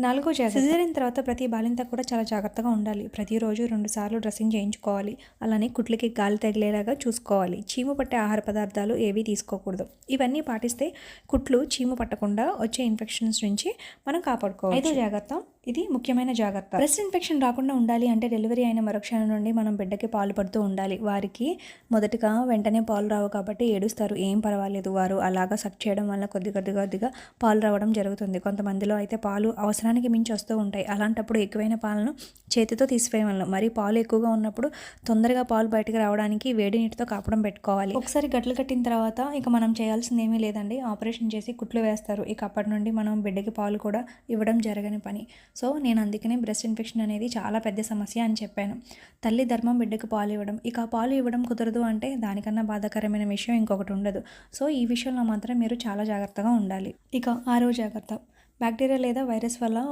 నాలుగో జాగ్రత్త, సిజేరియన్ తర్వాత ప్రతి బాలింత కూడా చాలా జాగ్రత్తగా ఉండాలి. ప్రతిరోజు 2 సార్లు డ్రెస్సింగ్ చేయించుకోవాలి. అలానే కుట్లకి గాలి తగిలేలాగా చూసుకోవాలి. చీము పట్టే ఆహార పదార్థాలు ఏవి తీసుకోకూడదు. ఇవన్నీ పాటిస్తే కుట్లు చీము పట్టకుండా వచ్చే ఇన్ఫెక్షన్స్ నుంచి మనం కాపాడుకోవచ్చు. ఐదో జాగ్రత్త, ఇది ముఖ్యమైన జాగ్రత్త. బ్రెస్ట్ ఇన్ఫెక్షన్ రాకుండా ఉండాలి అంటే డెలివరీ అయిన మరుక్షణం నుండి మనం బిడ్డకి పాలు పడుతూ ఉండాలి. వారికి మొదటగా వెంటనే పాలు రావు కాబట్టి ఏడుస్తారు. ఏం పర్వాలేదు, వారు అలాగా సక్ చేయడం వల్ల కొద్దిగా పాలు రావడం జరుగుతుంది. కొంతమందిలో అయితే పాలు అవసరానికి మించి వస్తూ ఉంటాయి. అలాంటప్పుడు ఎక్కువైన పాలను చేతితో తీసివేయవలను. మరి పాలు ఎక్కువగా ఉన్నప్పుడు తొందరగా పాలు బయటకు రావడానికి వేడి నీటితో కాపడం పెట్టుకోవాలి. ఒకసారి గట్లు కట్టిన తర్వాత ఇక మనం చేయాల్సింది ఏమీ లేదండి. ఆపరేషన్ చేసి కుట్లు వేస్తారు. ఇక అప్పటి నుండి మనం బిడ్డకి పాలు కూడా ఇవ్వడం జరగని పని. సో నేను అందుకనే బ్రెస్ట్ ఇన్ఫెక్షన్ అనేది చాలా పెద్ద సమస్య అని చెప్పాను. తల్లి ధర్మం బిడ్డకు పాలు ఇవ్వడం. ఇక పాలు ఇవ్వడం కుదరదు అంటే దానికన్నా బాధాకరమైన విషయం ఇంకొకటి ఉండదు. సో ఈ విషయంలో మాత్రం మీరు చాలా జాగ్రత్తగా ఉండాలి. ఇక 6వ జాగ్రత్త, బ్యాక్టీరియా లేదా వైరస్ వల్ల